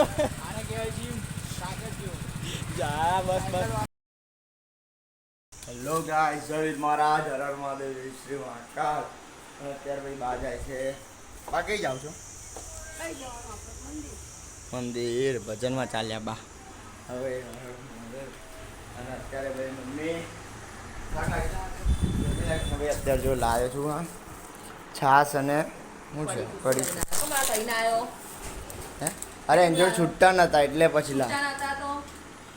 આને કહેવાય જીમ તાકાત જેવો જા બસ બસ. હેલો ગાઈસ, જય મહારાજ, હર હર મહાદેવ, શ્રી મહાકાલ. અત્યારે ભાઈ બહાર જાય છે. બા કઈ જાવ છો? મંદિર ભજનમાં ચાલ્યા બા. હવે અને અત્યારે ભાઈ મમ્મી હવે અત્યારે જો લાવ્યો છું આ છાસ અને શું છે કઢી. હે અરે એન્જોય છૂટતા નતા એટલે પછી લા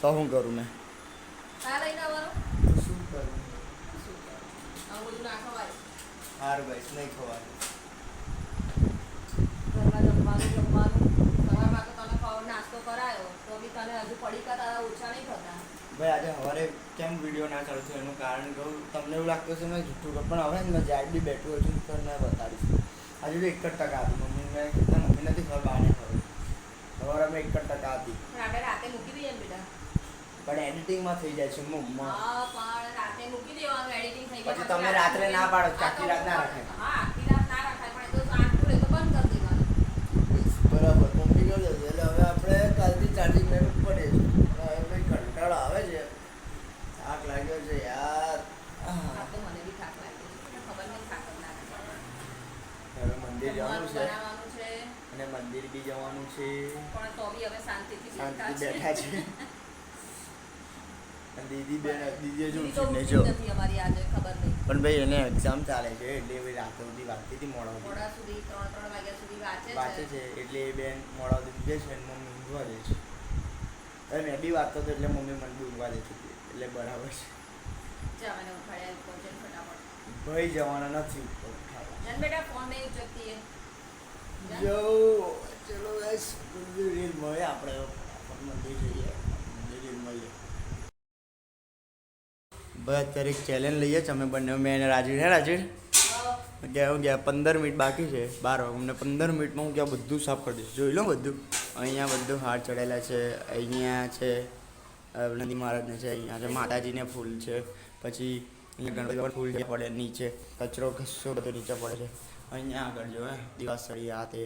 તો શું કરું મેં શું કરું હાર ભાઈ નહીં ખવાય. ભાઈ આજે સવારે કેમ વિડીયો ના ચાલુ થયો એનું કારણ કહું. તમને એવું લાગતું હશે મેં જૂઠું કહું પણ હવે મેં જ્યાં બી બેઠું હતું તો મેં બતાવીશ. આજે તો 1% હતી મમ્મી મેં કીધા મમ્મી નથી ખબર બહાને ખબર સવારે મેં 1% હતી પણ એડિટિંગમાં થઈ જાય છે મમ્મા. પછી તમે રાત્રે ના પાડો આખી રાત ના રાખે. બરાબર મમ્મી કહે છે એટલે હવે આપણે કાલથી ચાર્જિંગ મેળવવું પડે છે. હવે કંટાળો આવે છે, થાક લાગ્યો છે યાર. હવે મંદિર જવાનું છે અને મંદિર બી જવાનું છે. શાંતિથી બેઠા છે. દીદી બેન દીદી જો ને જો પણ ભાઈ એને એક્ઝામ ચાલે છે એટલે ભાઈ રાતે સુધી વાંચતી હતી મોડા સુધી વાંચે છે એટલે એ બેન મોડા સુધી બે છે મમ્મી ઊંઘવા દે છે. હવે મેં બી વાંચતો હતો એટલે મમ્મી મને બી ઊંઘવા દેતી હતી એટલે બરાબર છે. ભાઈ જવાના નથી ઉપર જો ચલો ગાઈસ રીલ મળે આપણે મંદિર જઈએ રીલ મળીએ. ભાઈ અત્યારે એક ચેલેન્જ લઈએ છીએ અમે બંને મેં અને રાજવીર. હે રાજવીર ગયા ગયા 15 મિનિટ બાકી છે 12 અમને 15 મિનિટમાં હું ક્યાં બધું સાફ કરી દઈશ. જોઈ લો બધું અહીંયા બધું હાર ચડેલા છે. અહીંયા છે નંદી મહારાજને છે, અહીંયા છે માતાજીને ફૂલ છે, પછી અહીંયા ગણપતિ ફૂલ પડે નીચે કચરો ઘસો બધો નીચે પડે છે. અહીંયા આગળ જો દિવાસળી આ તે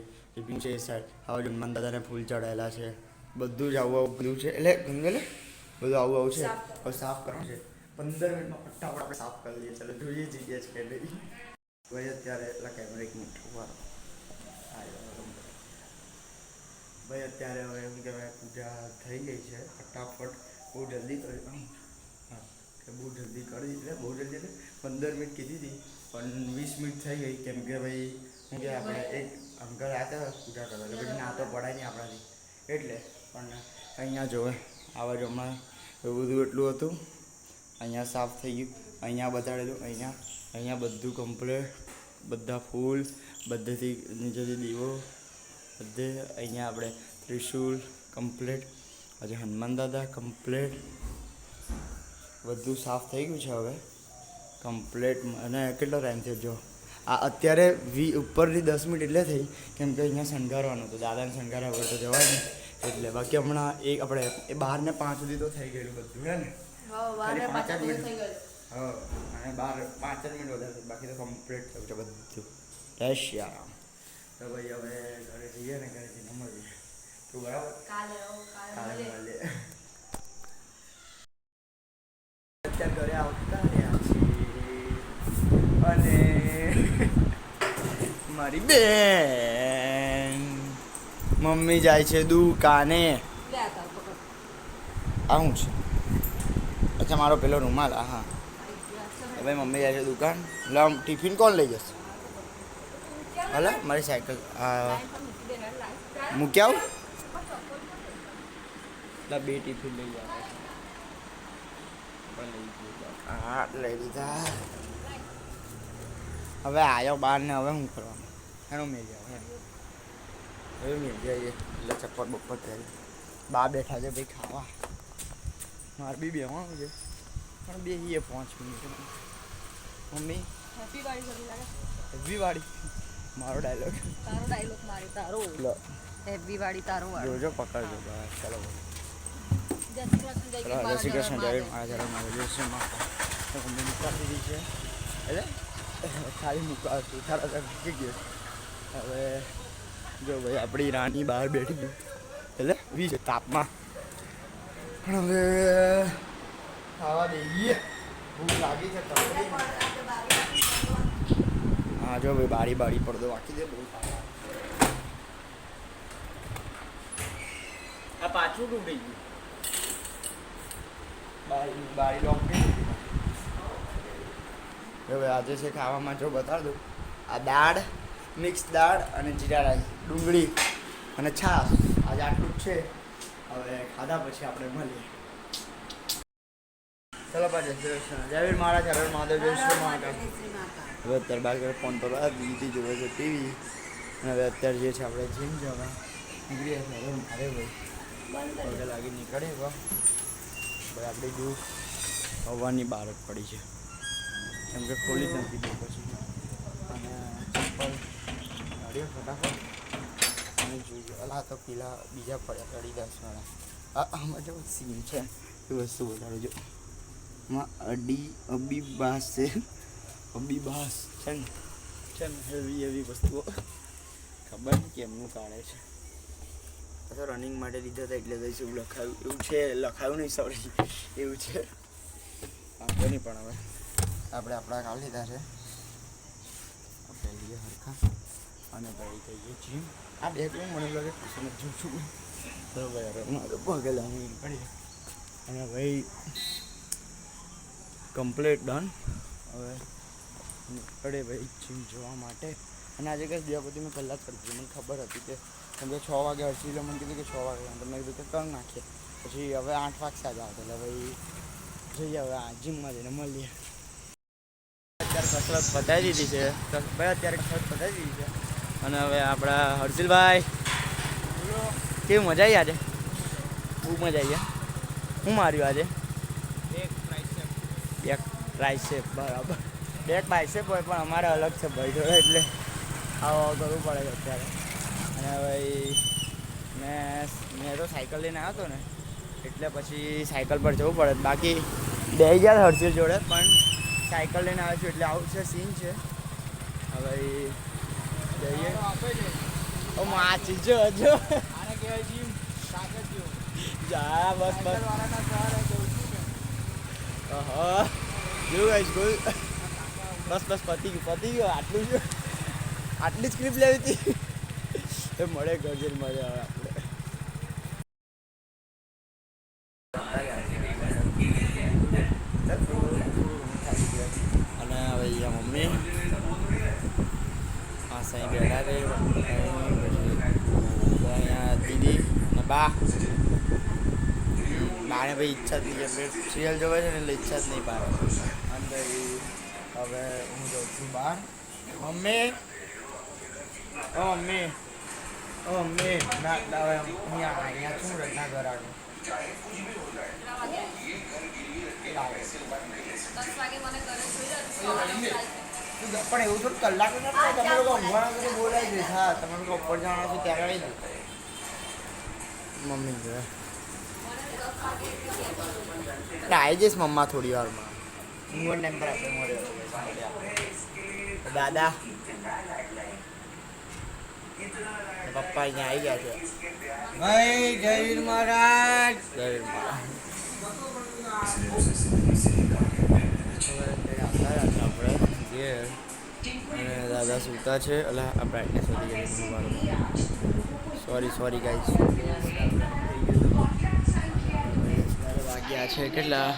છે એ સાઈડ હવે હનુમાન દાદાને ફૂલ ચડાયેલા છે. બધું જ આવું આવું બધું છે એટલે ગંગલે બધું આવું આવું છે. હવે સાફ કરવાનું છે 15 મિનિટમાં ફટાફટ આપણે સાફ કરી લઈએ. ચાલો જોઈએ જઈએ છે કે નહીં. ભાઈ અત્યારે એટલા કેમેરા એક મિનિટ ભાઈ અત્યારે હવે એમ કહેવાય પૂજા થઈ ગઈ છે. ફટાફટ બહુ જલ્દી કરી હા કે બહુ જલ્દી કરી એટલે બહુ જલ્દી એટલે 15 મિનિટ કીધી હતી પણ 20 મિનિટ થઈ ગઈ કેમ કે ભાઈ શું કે આપણે એક અંકલ આવ્યા હતા પૂજા કરવા એટલે પછી ના તો પડાય નહીં આપણાથી એટલે. પણ અહીંયા જોવે આવા જ હમણાં એવું બધું એટલું હતું. અહીંયા સાફ થઈ ગયું, અહીંયા બતાડેલું, અહીંયા બધું કમ્પ્લેટ, બધા ફૂલ બધેથી નીચેથી દીવો બધે. અહીંયા આપણે ત્રિશુલ કમ્પ્લેટ, હજી હનુમાન દાદા કમ્પ્લેટ બધું સાફ થઈ ગયું છે હવે કમ્પ્લેટ. અને કેટલો ટાઈમ થયો જો આ અત્યારે ઉપરની 10 મિનિટ એટલે થઈ કેમ કે અહીંયા શણગારવાનું હતું દાદાને શણગાર્યા વગર તો જવાય ને એટલે. બાકી હમણાં એક આપણે એ 12 ને 5 સુધી તો થઈ ગયેલું બધું હે ને. 5 મિનિટ હા અને 5 જ મિનિટ વધારે બાકી તો કમ્પ્લીટ થયું છે બધું. જય શ્રી રામ. તો ભાઈ હવે ઘરે જઈએ ને ઘરે જઈને મળીએ તું બરાબર કાલે મળીએ. અત્યારે ઘરે આવતા રહ્યા છીએ અને મારી બેન મમ્મી જાય છે દુકાને. આવું છે અચ્છા મારો પેલો રૂમાલ. હા ભાઈ મમ્મી જાય છે દુકાન. એટલે ટિફિન કોણ લઈ જશે? હલે મારી સાયકલ મૂકી આવું એટલે 2 ટિફિન લઈ જાય. હા લઈ લીધા. હવે આવ્યો બહાર ને હવે શું કરવાનું એનું મેં જાય હવે મેં જઈએ એટલે ચપ્પલ બપ્પર કરી બા બેઠા છે ભાઈ ખાવા. મારે બી બેવાનું છે પણ બેસીએ 5 મિનિટ. મમ્મી હેવી વાળી મારો ડાયલોગ હેવી વાળી તારો જોજો પકડજો બસ. ચાલો જય શ્રી કૃષ્ણ. જય મારા જરા મારા જય શ્રી માતા. મમ્મી મૂકા દીધી છે એટલે ખાલી મૂકા હતું તારા મૂકી ગયો. હવે જો ભાઈ આપણી રાણી બહાર બેઠી એટલે 20 તાપમાં. પણ હવે ખાવા દઈએ, ભૂખ લાગી છે. હા જો ભાઈ બારી પડદો વાંકી દે. બહુ આ પાછું તૂટી ગયું. બારી લોક નહીં. હવે આજે છે ખાવામાં, જો બતાવી દઉં, આ દાળ, મિક્સ દાળ અને જીરા રાઈસ, ડુંગળી અને છાશ. આજે આટલું જ છે. હવે ખાધા પછી આપણે મળીએ. ચલો પાછળ જયવીર મહારાજ, હર મહાદેવ, જય શ્રી મહારાજ. હવે અત્યારે બાર ફોન પર દીદી જોવે છે ટીવી. અને હવે અત્યારે જે છે આપણે જીમ જવા નીકળીએ છીએ. હવે મારે ભાઈ પગે લાગી નીકળે ભાઈ આપણી દુઃખ હવાની બહાર જ પડી છે, કેમ કે ખોલી જ નથી બહુ પછી. અને ચપ્પલ ગાડીઓ ફટાફટ અને જોઈએ. અલા તો પેલા બીજા પડ્યા અડીદાસવાળા. આમાં જો સીન છે એ વસ્તુ વધારે જો. આમાં અબીબાસ છે, અબીબાસ છે ને એવી વસ્તુઓ ખબર નહીં કેમનું કાઢે છે. તો રનિંગ માટે લીધા હતા એટલે દઈશ એવું લખાયું, એવું છે, લખાયું નહીં સોરી, એવું છે. વાંધો નહીં, પણ હવે આપણે આપણા કાઢ લીધા છે. આપણે લઈએ હરખા અને ભાઈ કહીએ જીમ. આ બે કેવું મને લાગે ટ્યુશન જ જોઉં છું. તો ભાઈ પગે લાગી નીકળીએ અને ભાઈ કમ્પ્લીટ ડન. હવે નીકળે ભાઈ જીમ જોવા માટે. અને આજે કંઈ દિવાપતિ મેં પહેલાં જ કરી દીધી. મને ખબર હતી કે કેમ કે 6 વાગે હર્ષિલે મને કીધું કે 6 વાગે તો મેં કીધું કે કરી નાખીએ. પછી હવે 8 વાગશે જ આવતો એટલે ભાઈ જઈએ હવે આ જીમમાં જઈને મળીએ. અત્યારે કસરત પતાવી દીધી છે ભાઈ, અત્યારે કસરત પતાવી દીધી છે. અને હવે આપણા હર્ષિલભાઈ કેવી મજા આવી આજે? બહુ મજા આવી. શું માર્યું આજે? એક ટ્રાઇસેપ. બરાબર, બેક બાયસેપ હોય પણ અમારે અલગ છે ભાઈ જોડે, એટલે આવો કરવું પડે છે અત્યારે. અને ભાઈ મેં તો સાયકલ લઈને આવ્યો હતો ને એટલે પછી સાયકલ પર જવું પડે. બાકી બે ગયા હર્ષિલ જોડે, પણ સાયકલ લઈને આવ્યો છું એટલે આવું છે સીન છે. હવે જઈએ. ઓ માચી જો આને કહેવાય જીમ, તાકાત જેવું. જા બસ વાળાના સહારે જઉં છું ને. હા જોયું ગાઈસ, ગોલ. બસ પતી ગયું. આટલું જ, આટલી જ ક્લિપ લેવી હતી. એ મળે ગરજન મળે હવે આપણે. અને હવે અહીંયા મમ્મી આ સાઈ બેઠા છે. અહીંયા દીદી અને બાને ભાઈ ઈચ્છા જ નહીં, સિરિયલ જોવે છે ને એટલે ઈચ્છા જ નહીં પાડે. અને ભાઈ હવે હું જાઉં છું બહાર. મમ્મી ના હવે અહીંયા છું રચના ઘર આગળ. પણ એવું થોડું કલાક નથી. તમે લોકો ઊંઘવાના તો બોલાવી દઈશ. હા, તમે લોકો ઉપર જવાના છો ત્યારે આવી દઈશ. મમ્મી જોયા આવી જઈશ મમ્મા થોડી વારમાં. ઊંઘવા ટાઈમ પર આપણે મળે દાદા પપ્પા અહીંયા આવી ગયા છે. ભાઈ જયવીર મહારાજ. આપણે ઘેર અને દાદા સૂતા છે. એટલે આ બ્રાઇટનેસ વધી ગઈ. Sorry guys. વાગ્યા છે કેટલા?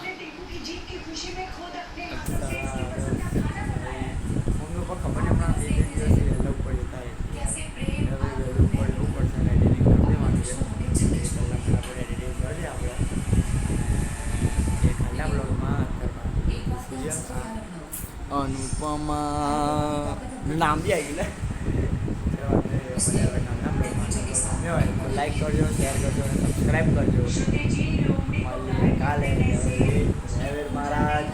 અનુપમા નામ બી આવી ગયું. લાઈક કરજો, શેર કરજો અને સબસ્ક્રાઈબ કરજો. કાલે જયવીર મહારાજ.